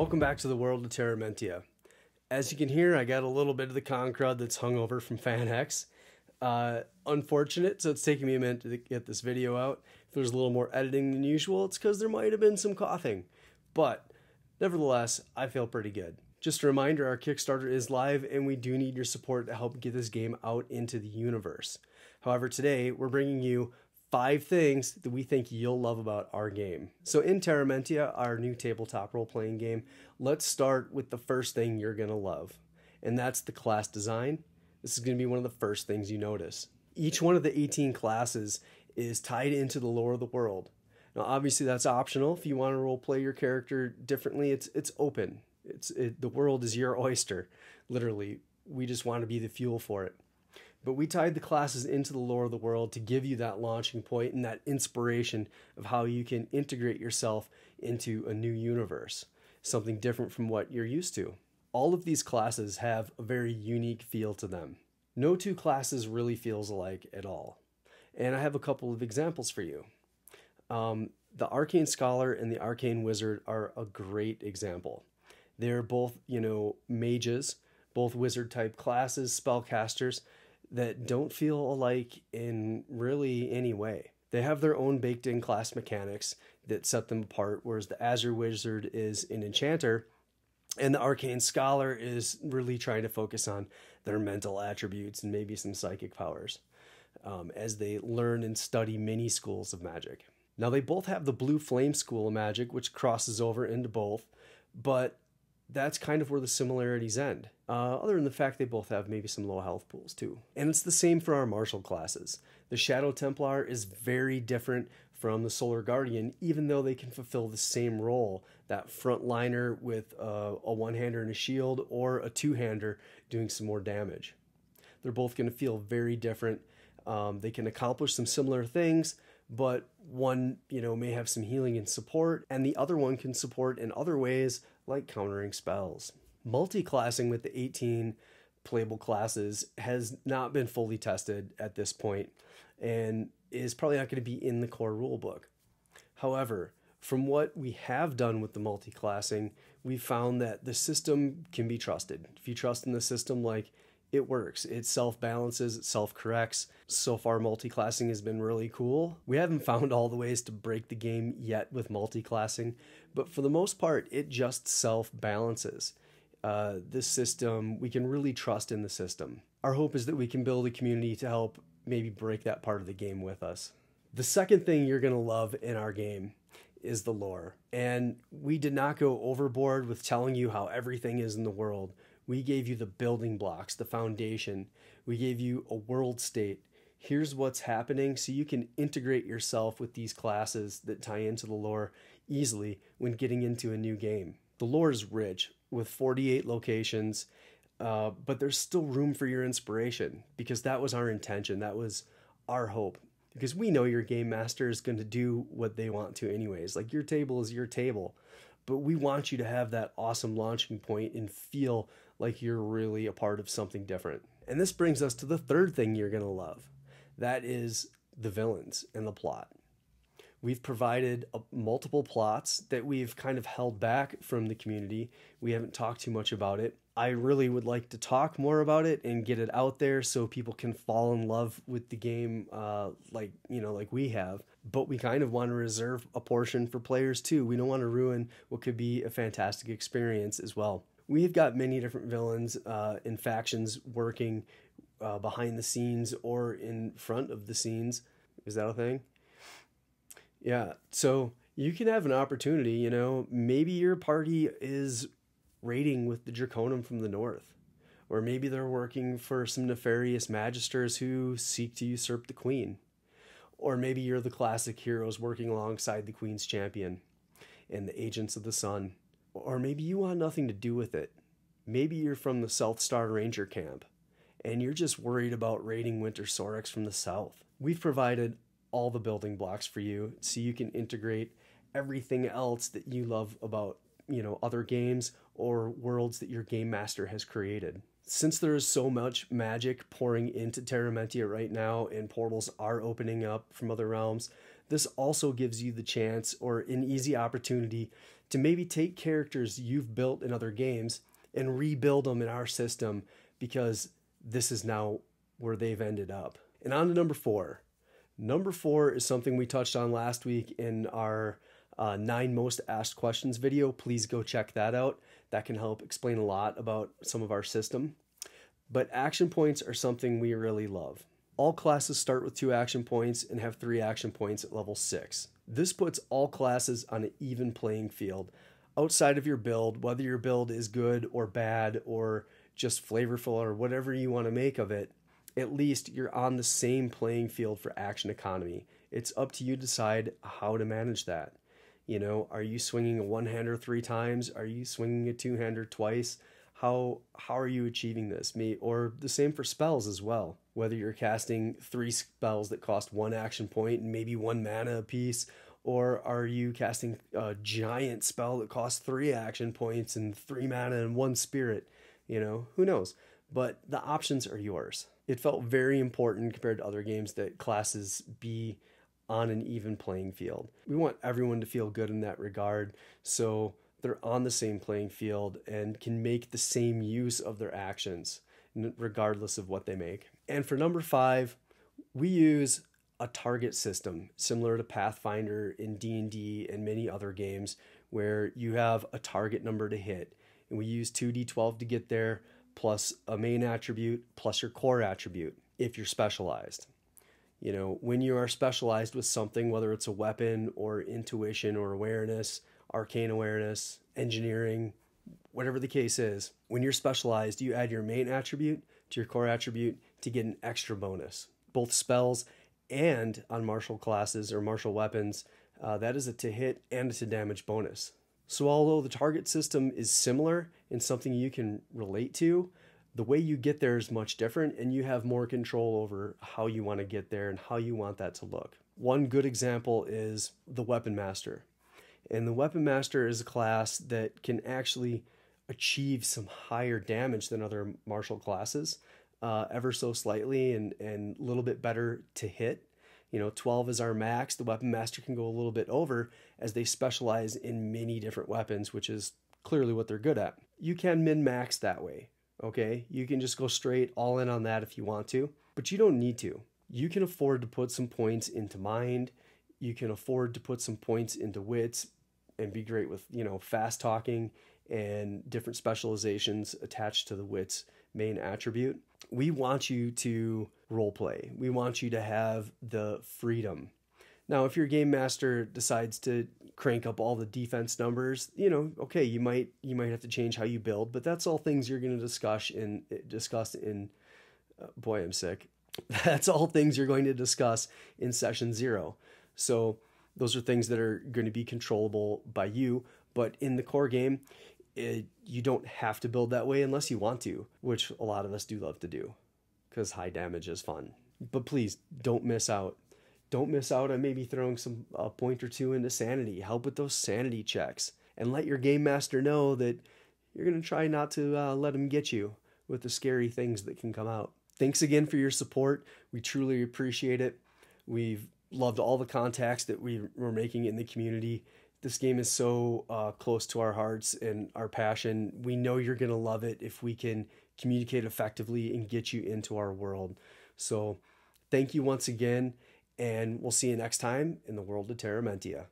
Welcome back to the world of Terramentia. As you can hear, I got a little bit of the con crud that's hung over from FanX. Unfortunate, so it's taking me a minute to get this video out. If there's a little more editing than usual, it's because there might have been some coughing. But nevertheless, I feel pretty good. Just a reminder, our Kickstarter is live and we do need your support to help get this game out into the universe. However, today we're bringing you 5 things that we think you'll love about our game. So in Terramentia, our new tabletop role-playing game, let's start with the first thing you're going to love. And that's the class design. This is going to be one of the first things you notice. Each one of the 18 classes is tied into the lore of the world. Now obviously that's optional. If you want to role-play your character differently, it's open. The world is your oyster, literally. We just want to be the fuel for it. But we tied the classes into the lore of the world to give you that launching point and that inspiration of how you can integrate yourself into a new universe, something different from what you're used to. All of these classes have a very unique feel to them. No two classes really feels alike at all. And I have a couple of examples for you. The Arcane Scholar and the Arcane Wizard are a great example. They're both, mages, both wizard-type classes, spellcasters, that don't feel alike in really any way. They have their own baked-in class mechanics that set them apart, whereas the Azure Wizard is an enchanter, and the Arcane Scholar is really trying to focus on their mental attributes and maybe some psychic powers as they learn and study mini schools of magic. Now, they both have the Blue Flame School of Magic, which crosses over into both, but that's kind of where the similarities end. Other than the fact they both have maybe some low health pools too. And it's the same for our martial classes. The Shadow Templar is very different from the Solar Guardian, even though they can fulfill the same role. That frontliner with a one-hander and a shield, or a two-hander doing some more damage. They're both going to feel very different. They can accomplish some similar things, but one, may have some healing and support, and the other one can support in other ways, like countering spells. Multi-classing with the 18 playable classes has not been fully tested at this point, and is probably not going to be in the core rulebook. However, from what we have done with the multi-classing, we found that the system can be trusted. If you trust in the system, it works. It self-balances, it self-corrects. So far, multi-classing has been really cool. We haven't found all the ways to break the game yet with multi-classing, but for the most part, it just self-balances. This system, we can really trust in the system. Our hope is that we can build a community to help maybe break that part of the game with us. The second thing you're going to love in our game is the lore. And we did not go overboard with telling you how everything is in the world. We gave you the building blocks, the foundation. We gave you a world state. Here's what's happening so you can integrate yourself with these classes that tie into the lore easily when getting into a new game. The lore is rich with 48 locations, but there's still room for your inspiration, because that was our intention. That was our hope, because we know your game master is going to do what they want to anyways. Your table is your table, but we want you to have that awesome launching point and feel like you're really a part of something different. And this brings us to the third thing you're going to love. That is the villains and the plot. We've provided multiple plots that we've kind of held back from the community. We haven't talked too much about it. I really would like to talk more about it and get it out there so people can fall in love with the game like we have. But we kind of want to reserve a portion for players too. We don't want to ruin what could be a fantastic experience as well. We've got many different villains and factions working behind the scenes or in front of the scenes. Is that a thing? Yeah, so you can have an opportunity, maybe your party is raiding with the Draconum from the north, or maybe they're working for some nefarious magisters who seek to usurp the queen, or maybe you're the classic heroes working alongside the queen's champion and the agents of the sun, or maybe you want nothing to do with it. Maybe you're from the South Star Ranger camp, and you're just worried about raiding Winter Sorex from the south. We've provided all the building blocks for you so you can integrate everything else that you love about, other games or worlds that your game master has created. Since there is so much magic pouring into Terramentia right now and portals are opening up from other realms, this also gives you the chance or an easy opportunity to maybe take characters you've built in other games and rebuild them in our system, because this is now where they've ended up. And on to number 4. Number 4 is something we touched on last week in our 9 most asked questions video. Please go check that out. That can help explain a lot about some of our system. But action points are something we really love. All classes start with 2 action points and have 3 action points at level 6. This puts all classes on an even playing field. Outside of your build, whether your build is good or bad or just flavorful or whatever you want to make of it, at least you're on the same playing field for action economy. It's up to you to decide how to manage that. You know, are you swinging a one-hander 3 times? Are you swinging a 2-hander twice? How are you achieving this? Or the same for spells as well. Whether you're casting 3 spells that cost 1 action point and maybe 1 mana apiece, or are you casting a giant spell that costs 3 action points and 3 mana and 1 spirit? You know, who knows? But the options are yours. It felt very important compared to other games that classes be on an even playing field. We want everyone to feel good in that regard, so they're on the same playing field and can make the same use of their actions regardless of what they make. And for number 5, we use a target system similar to Pathfinder in D&D and many other games, where you have a target number to hit, and we use 2d12 to get there, plus a main attribute plus your core attribute if you're specialized. You know, when you are specialized with something, whether it's a weapon or intuition or awareness, arcane awareness, engineering, whatever the case is, when you're specialized, you add your main attribute to your core attribute to get an extra bonus. Both spells and on martial classes or martial weapons, that is a to hit and a to damage bonus. So although the target system is similar and something you can relate to, the way you get there is much different, and you have more control over how you want to get there and how you want that to look. One good example is the Weapon Master. And the Weapon Master is a class that can actually achieve some higher damage than other martial classes, ever so slightly, and a little bit better to hit. You know, 12 is our max. The Weapon Master can go a little bit over as they specialize in many different weapons, which is clearly what they're good at. You can min-max that way, okay? You can just go straight all in on that if you want to, but you don't need to. You can afford to put some points into mind. You can afford to put some points into wits and be great with, you know, fast talking and different specializations attached to the wits main attribute. We want you to role play. We want you to have the freedom. Now, if your game master decides to crank up all the defense numbers, you know, okay, you might have to change how you build, but that's all things you're going to discuss in boy, I'm sick. That's all things you're going to discuss in session 0. So those are things that are going to be controllable by you, but in the core game, you don't have to build that way unless you want to, which a lot of us do love to do because high damage is fun. But please don't miss out. Don't miss out on maybe throwing a point or 2 into sanity. Help with those sanity checks, and let your game master know that you're going to try not to let him get you with the scary things that can come out. Thanks again for your support. We truly appreciate it. We've loved all the contacts that we're making in the community. This game is so close to our hearts and our passion. We know you're going to love it if we can communicate effectively and get you into our world. So thank you once again, and we'll see you next time in the world of Terra Mentia.